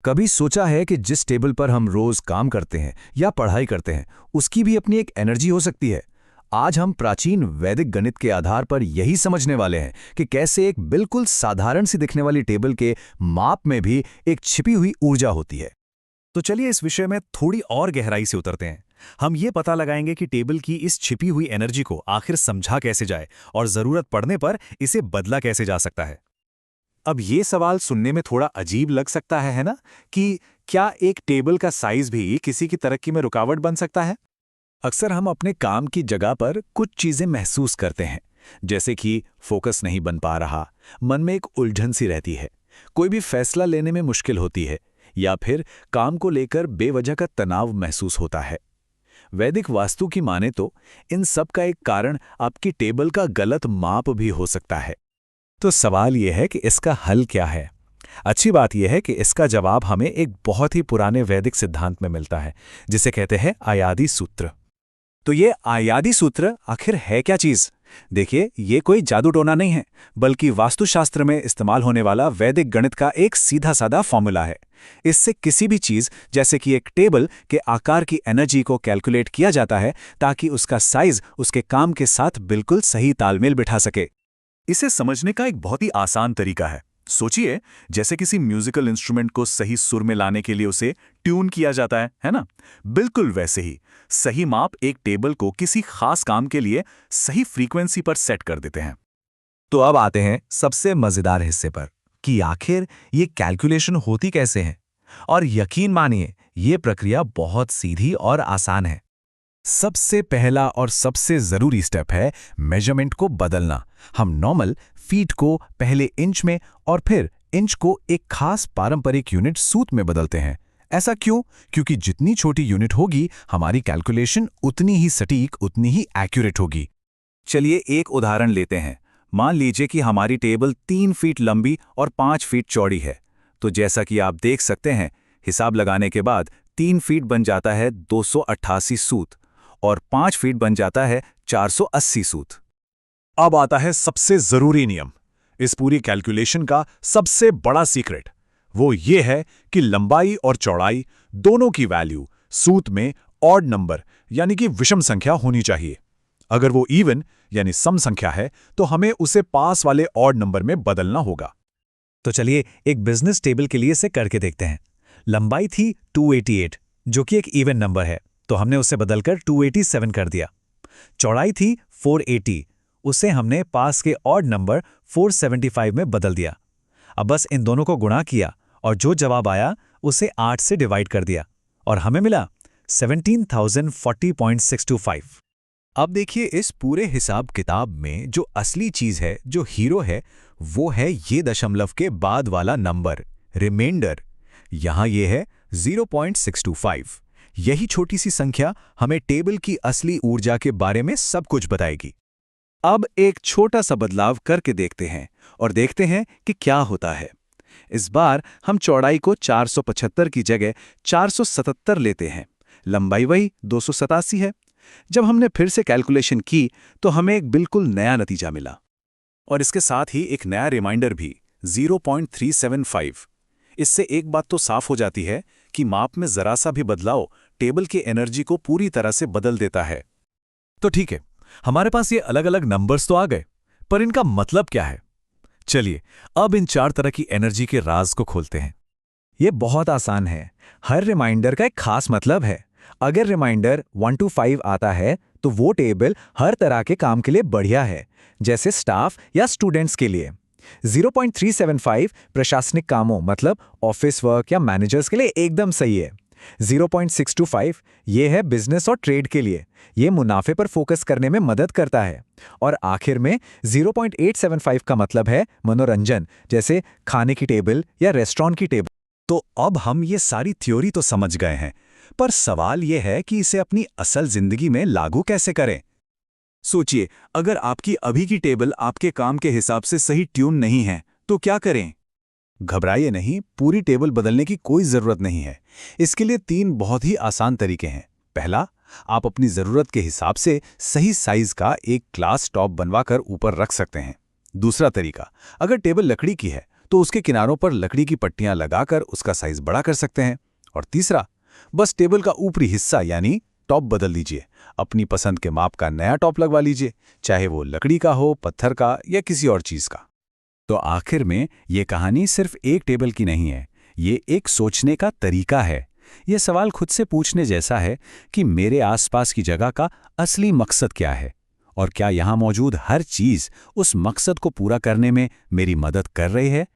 कभी सोचा है कि जिस टेबल पर हम रोज काम करते हैं या पढ़ाई करते हैं, उसकी भी अपनी एक एनर्जी हो सकती है। आज हम प्राचीन वैदिक गणित के आधार पर यही समझने वाले हैं कि कैसे एक बिल्कुल साधारण सी दिखने वाली टेबल के माप में भी एक छिपी हुई ऊर्जा होती है। तो चलिए इस विषय में थोड़ी और गहराई से उतरते हैं। हम ये पता लगाएंगे कि टेबल की इस छिपी हुई एनर्जी को आखिर समझा कैसे जाए और जरूरत पड़ने पर इसे बदला कैसे जा सकता है। अब ये सवाल सुनने में थोड़ा अजीब लग सकता है ना, कि क्या एक टेबल का साइज भी किसी की तरक्की में रुकावट बन सकता है। अक्सर हम अपने काम की जगह पर कुछ चीजें महसूस करते हैं, जैसे कि फोकस नहीं बन पा रहा, मन में एक उलझन सी रहती है, कोई भी फैसला लेने में मुश्किल होती है, या फिर काम को लेकर बेवजह का तनाव महसूस होता है। वैदिक वास्तु की माने तो इन सब का एक कारण आपकी टेबल का गलत माप भी हो सकता है। तो सवाल यह है कि इसका हल क्या है। अच्छी बात यह है कि इसका जवाब हमें एक बहुत ही पुराने वैदिक सिद्धांत में मिलता है, जिसे कहते हैं आयादी सूत्र। तो ये आयादी सूत्र आखिर है क्या चीज? देखिए, ये कोई जादू टोना नहीं है, बल्कि वास्तुशास्त्र में इस्तेमाल होने वाला वैदिक गणित का एक सीधा साधा फॉर्मूला है। इससे किसी भी चीज, जैसे कि एक टेबल के आकार की एनर्जी को कैलकुलेट किया जाता है, ताकि उसका साइज उसके काम के साथ बिल्कुल सही तालमेल बिठा सके। इसे समझने का एक बहुत ही आसान तरीका है। सोचिए, जैसे किसी म्यूजिकल इंस्ट्रूमेंट को सही सुर में लाने के लिए उसे ट्यून किया जाता है ना? बिल्कुल वैसे ही सही माप एक टेबल को किसी खास काम के लिए सही फ्रीक्वेंसी पर सेट कर देते हैं। तो अब आते हैं सबसे मजेदार हिस्से पर, कि आखिर ये कैलकुलेशन होती कैसे है। और यकीन मानिए, ये प्रक्रिया बहुत सीधी और आसान है। सबसे पहला और सबसे जरूरी स्टेप है मेजरमेंट को बदलना। हम नॉर्मल फीट को पहले इंच में और फिर इंच को एक खास पारंपरिक यूनिट सूत में बदलते हैं। ऐसा क्यों? क्योंकि जितनी छोटी यूनिट होगी, हमारी कैलकुलेशन उतनी ही सटीक, उतनी ही एक्यूरेट होगी। चलिए एक उदाहरण लेते हैं। मान लीजिए कि हमारी टेबल 3 फीट लंबी और 5 फीट चौड़ी है। तो जैसा कि आप देख सकते हैं, हिसाब लगाने के बाद 3 फीट बन जाता है 288 सूत और 5 फीट बन जाता है 480 सूत। अब आता है सबसे जरूरी नियम, इस पूरी कैलकुलेशन का सबसे बड़ा सीक्रेट। वो ये है कि लंबाई और चौड़ाई दोनों की वैल्यू सूत में ऑड नंबर यानी कि विषम संख्या होनी चाहिए। अगर वो इवन यानी सम संख्या है, तो हमें उसे पास वाले ऑड नंबर में बदलना होगा। तो चलिए एक बिजनेस टेबल के लिए इसे करके देखते हैं। लंबाई थी 288, जो कि एक इवन नंबर है, तो हमने उसे बदलकर 287 कर दिया। चौड़ाई थी 480, उसे हमने पास के ऑड नंबर 475 में बदल दिया। अब बस इन दोनों को गुणा किया और जो जवाब आया उसे 8 से डिवाइड कर दिया और हमें मिला 17,040.625। अब देखिए, इस पूरे हिसाब किताब में जो असली चीज है, जो हीरो है, वो है ये दशमलव के बाद वाला नंबर, रिमाइंडर। यहां ये है 0.625। यही छोटी सी संख्या हमें टेबल की असली ऊर्जा के बारे में सब कुछ बताएगी। अब एक छोटा सा बदलाव करके देखते हैं और देखते हैं कि क्या होता है। इस बार हम चौड़ाई को 475 की जगह 477 लेते हैं। लंबाई वही 287 है। जब हमने फिर से कैलकुलेशन की, तो हमें एक बिल्कुल नया नतीजा मिला और इसके साथ ही एक नया रिमाइंडर भी, 0.375। इससे एक बात तो साफ हो जाती है कि माप में जरा सा भी बदलाव टेबल की एनर्जी को पूरी तरह से बदल देता है। तो ठीक है, हमारे पास ये अलग अलग नंबर्स तो आ गए, पर इनका मतलब क्या है? चलिए अब इन 4 तरह की एनर्जी के राज को खोलते हैं। ये बहुत आसान है। हर रिमाइंडर का एक खास मतलब है। अगर रिमाइंडर 1 to 5 आता है, तो वो टेबल हर तरह के काम के लिए बढ़िया है, जैसे स्टाफ या स्टूडेंट्स के लिए। 0.375 प्रशासनिक कामों मतलब ऑफिस वर्क या मैनेजर्स के लिए एकदम सही है। 0.625 ये है बिजनेस और ट्रेड के लिए, ये मुनाफे पर फोकस करने में मदद करता है। और आखिर में 0.875 का मतलब है मनोरंजन, जैसे खाने की टेबल या रेस्टोरेंट की टेबल। तो अब हम ये सारी थ्योरी तो समझ गए हैं, पर सवाल यह है कि इसे अपनी असल जिंदगी में लागू कैसे करें। सोचिए, अगर आपकी अभी की टेबल आपके काम के हिसाब से सही ट्यून नहीं है, तो क्या करें? घबराइए नहीं, पूरी टेबल बदलने की कोई जरूरत नहीं है। इसके लिए 3 बहुत ही आसान तरीके हैं। पहला, आप अपनी जरूरत के हिसाब से सही साइज का एक ग्लास टॉप बनवाकर ऊपर रख सकते हैं। दूसरा तरीका, अगर टेबल लकड़ी की है तो उसके किनारों पर लकड़ी की पट्टियां लगाकर उसका साइज बड़ा कर सकते हैं। और तीसरा, बस टेबल का ऊपरी हिस्सा यानी टॉप बदल दीजिए। अपनी पसंद के माप का नया टॉप लगवा लीजिए, चाहे वो लकड़ी का हो, पत्थर का या किसी और चीज का। तो आखिर में ये कहानी सिर्फ एक टेबल की नहीं है, ये एक सोचने का तरीका है। ये सवाल खुद से पूछने जैसा है कि मेरे आसपास की जगह का असली मकसद क्या है, और क्या यहाँ मौजूद हर चीज उस मकसद को पूरा करने में मेरी मदद कर रही है।